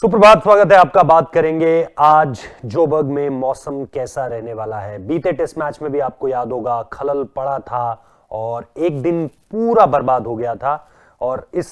सुप्रभात, स्वागत है आपका। बात करेंगे आज जोबर्ग में मौसम कैसा रहने वाला है। बीते टेस्ट मैच में भी आपको याद होगा खलल पड़ा था और एक दिन पूरा बर्बाद हो गया था। और इस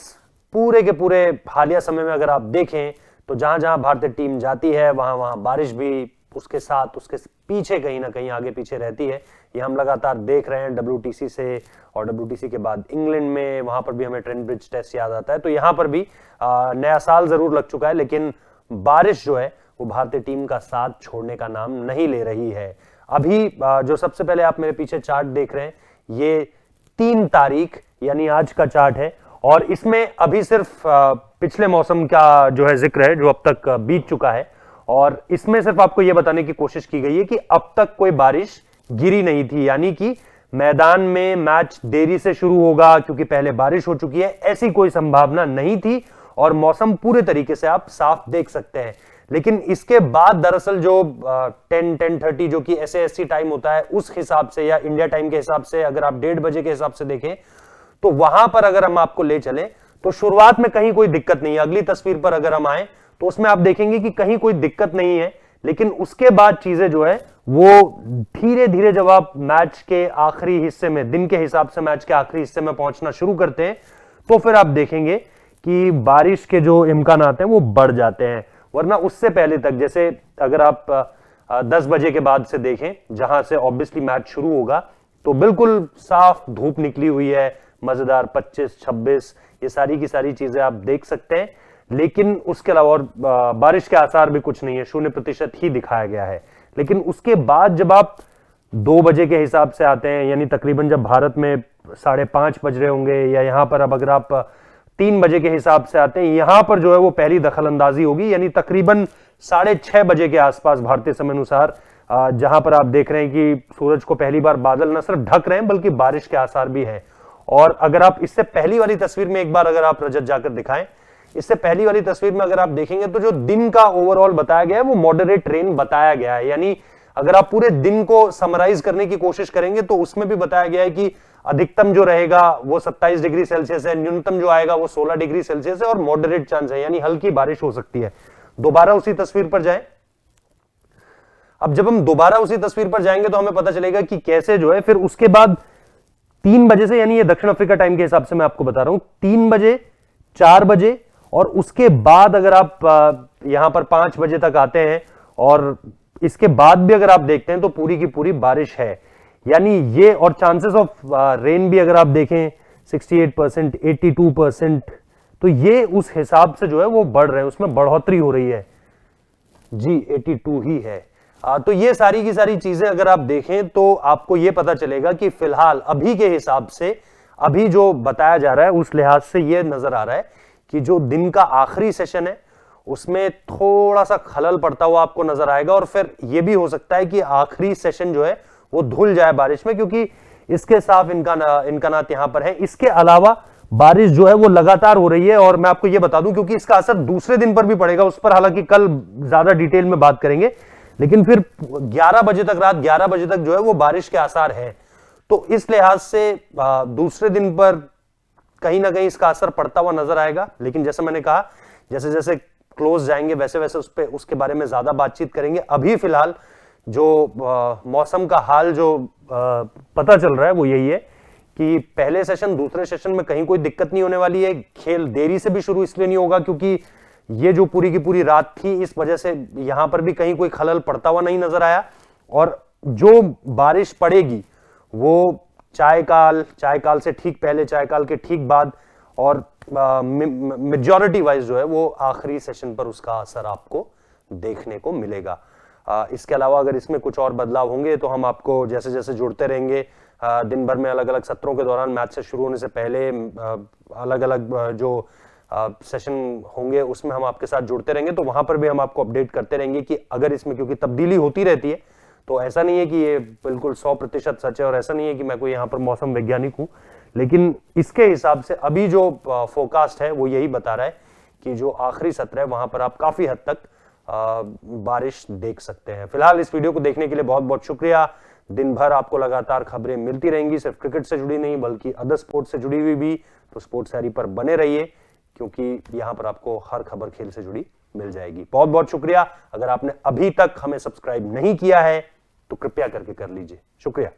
पूरे के पूरे हालिया समय में अगर आप देखें तो जहां जहां भारतीय टीम जाती है वहां वहां बारिश भी उसके साथ उसके पीछे कहीं ना कहीं आगे पीछे रहती है। ये हम लगातार देख रहे हैं WTC से, और WTC के बाद इंग्लैंड में वहां पर भी हमें ट्रेंट ब्रिज टेस्ट याद आता है। तो यहां पर भी नया साल जरूर लग चुका है, लेकिन बारिश जो है वो भारतीय टीम का साथ छोड़ने का नाम नहीं ले रही है। अभी जो सबसे पहले आप मेरे पीछे चार्ट देख रहे हैं, ये 3 तारीख यानी आज का चार्ट है, और इसमें अभी सिर्फ पिछले मौसम का जो है जिक्र है जो अब तक बीत चुका है। और इसमें सिर्फ आपको यह बताने की कोशिश की गई है कि अब तक कोई बारिश गिरी नहीं थी, यानी कि मैदान में मैच देरी से शुरू होगा क्योंकि पहले बारिश हो चुकी है, ऐसी कोई संभावना नहीं थी। और मौसम पूरे तरीके से आप साफ देख सकते हैं। लेकिन इसके बाद दरअसल जो 10-10:30 जो कि SASC टाइम होता है उस हिसाब से, या इंडिया टाइम के हिसाब से अगर आप 1:30 बजे के हिसाब से देखें, तो वहां पर अगर हम आपको ले चले तो शुरुआत में कहीं कोई दिक्कत नहीं है। अगली तस्वीर पर अगर हम आए तो उसमें आप देखेंगे कि कहीं कोई दिक्कत नहीं है, लेकिन उसके बाद चीजें जो है वो धीरे धीरे जब आप मैच के आखिरी हिस्से में, दिन के हिसाब से मैच के आखिरी हिस्से में पहुंचना शुरू करते हैं, तो फिर आप देखेंगे कि बारिश के जो इम्कानात हैं वो बढ़ जाते हैं। वरना उससे पहले तक, जैसे अगर आप 10 बजे के बाद से देखें जहां से ऑब्वियसली मैच शुरू होगा, तो बिल्कुल साफ धूप निकली हुई है, मजेदार 25-26 ये सारी की सारी चीजें आप देख सकते हैं। लेकिन उसके अलावा और बारिश के आसार भी कुछ नहीं है, 0% ही दिखाया गया है। लेकिन उसके बाद जब आप 2 बजे के हिसाब से आते हैं, यानी तकरीबन जब भारत में 5:30 बज रहे होंगे, या यहां पर अब अगर आप 3 बजे के हिसाब से आते हैं, यहां पर जो है वो पहली दखल अंदाजी होगी, यानी तकरीबन 6:30 बजे के आसपास भारतीय समय अनुसार, जहां पर आप देख रहे हैं कि सूरज को पहली बार बादल न सिर्फ ढक रहे हैं बल्कि बारिश के आसार भी है। और अगर आप इससे पहली वाली तस्वीर में एक बार अगर आप रजत जाकर दिखाएं, इससे पहली वाली तस्वीर में अगर आप देखेंगे तो जो दिन का ओवरऑल बताया गया है वो मॉडरेट रेन बताया गया है। यानी अगर आप पूरे दिन को समराइज करने की कोशिश करेंगे तो उसमें भी बताया गया है कि अधिकतम जो रहेगा वो 27 डिग्री सेल्सियस है, न्यूनतम जो आएगा वो 16 डिग्री सेल्सियस है, और मॉडरेट चांस है यानी हल्की बारिश हो सकती है। दोबारा उसी तस्वीर पर जाएं। अब जब हम दोबारा उसी तस्वीर पर जाएंगे तो हमें पता चलेगा कि कैसे जो है फिर उसके बाद 3 बजे से, यानी ये दक्षिण अफ्रीका टाइम के हिसाब से मैं आपको बता रहा हूं, 3 बजे, 4 बजे, और उसके बाद अगर आप यहां पर 5 बजे तक आते हैं, और इसके बाद भी अगर आप देखते हैं तो पूरी की पूरी बारिश है। यानी ये, और चांसेस ऑफ रेन भी अगर आप देखें 68%, 82%, तो ये उस हिसाब से जो है वो बढ़ रहे हैं, उसमें बढ़ोतरी हो रही है जी, 82 ही है। तो ये सारी की सारी चीजें अगर आप देखें तो आपको ये पता चलेगा कि फिलहाल अभी के हिसाब से, अभी जो बताया जा रहा है उस लिहाज से ये नजर आ रहा है कि जो दिन का आखिरी सेशन है उसमें थोड़ा सा खलल पड़ता हुआ आपको नजर आएगा। और फिर यह भी हो सकता है कि आखिरी सेशन जो है वो धुल जाए बारिश में, क्योंकि इसके साफ इम्कानात यहां पर है। इसके अलावा बारिश जो है वो लगातार हो रही है, और मैं आपको यह बता दूं क्योंकि इसका असर दूसरे दिन पर भी पड़ेगा, उस पर हालांकि कल ज्यादा डिटेल में बात करेंगे, लेकिन फिर 11 बजे तक, रात 11 बजे तक जो है वो बारिश के आसार है। तो इस लिहाज से दूसरे दिन पर कहीं ना कहीं इसका असर पड़ता हुआ नजर आएगा। लेकिन जैसे मैंने कहा, जैसे जैसे क्लोज जाएंगे वैसे वैसे उसके बारे में ज्यादा बातचीत करेंगे। अभी फिलहाल जो मौसम का हाल जो पता चल रहा है वो यही है कि पहले सेशन दूसरे सेशन में कहीं कोई दिक्कत नहीं होने वाली है। खेल देरी से भी शुरू इसलिए नहीं होगा क्योंकि ये जो पूरी की पूरी रात थी, इस वजह से यहां पर भी कहीं कोई खलल पड़ता हुआ नहीं नजर आया। और जो बारिश पड़ेगी वो चाय काल से ठीक पहले, चाय काल के ठीक बाद, और मेजॉरिटी वाइज जो है वो आखिरी सेशन पर उसका असर आपको देखने को मिलेगा। इसके अलावा अगर इसमें कुछ और बदलाव होंगे तो हम आपको जैसे जैसे जुड़ते रहेंगे, दिन भर में अलग अलग सत्रों के दौरान मैच से शुरू होने से पहले अलग अलग जो सेशन होंगे उसमें हम आपके साथ जुड़ते रहेंगे। तो वहां पर भी हम आपको अपडेट करते रहेंगे कि अगर इसमें, क्योंकि तब्दीली होती रहती है, तो ऐसा नहीं है कि ये बिल्कुल 100% सच है, और ऐसा नहीं है कि मैं कोई यहां पर मौसम वैज्ञानिक हूं, लेकिन इसके हिसाब से अभी जो फोरकास्ट है वो यही बता रहा है कि जो आखिरी सत्र है वहां पर आप काफी हद तक बारिश देख सकते हैं। फिलहाल इस वीडियो को देखने के लिए बहुत बहुत शुक्रिया। दिन भर आपको लगातार खबरें मिलती रहेंगी, सिर्फ क्रिकेट से जुड़ी नहीं बल्कि अदर स्पोर्ट्स से जुड़ी हुई भी। तो स्पोर्ट्स डायरी पर बने रहिए, क्योंकि यहां पर आपको हर खबर खेल से जुड़ी मिल जाएगी। बहुत बहुत शुक्रिया। अगर आपने अभी तक हमें सब्सक्राइब नहीं किया है तो कृपया करके कर लीजिए। शुक्रिया।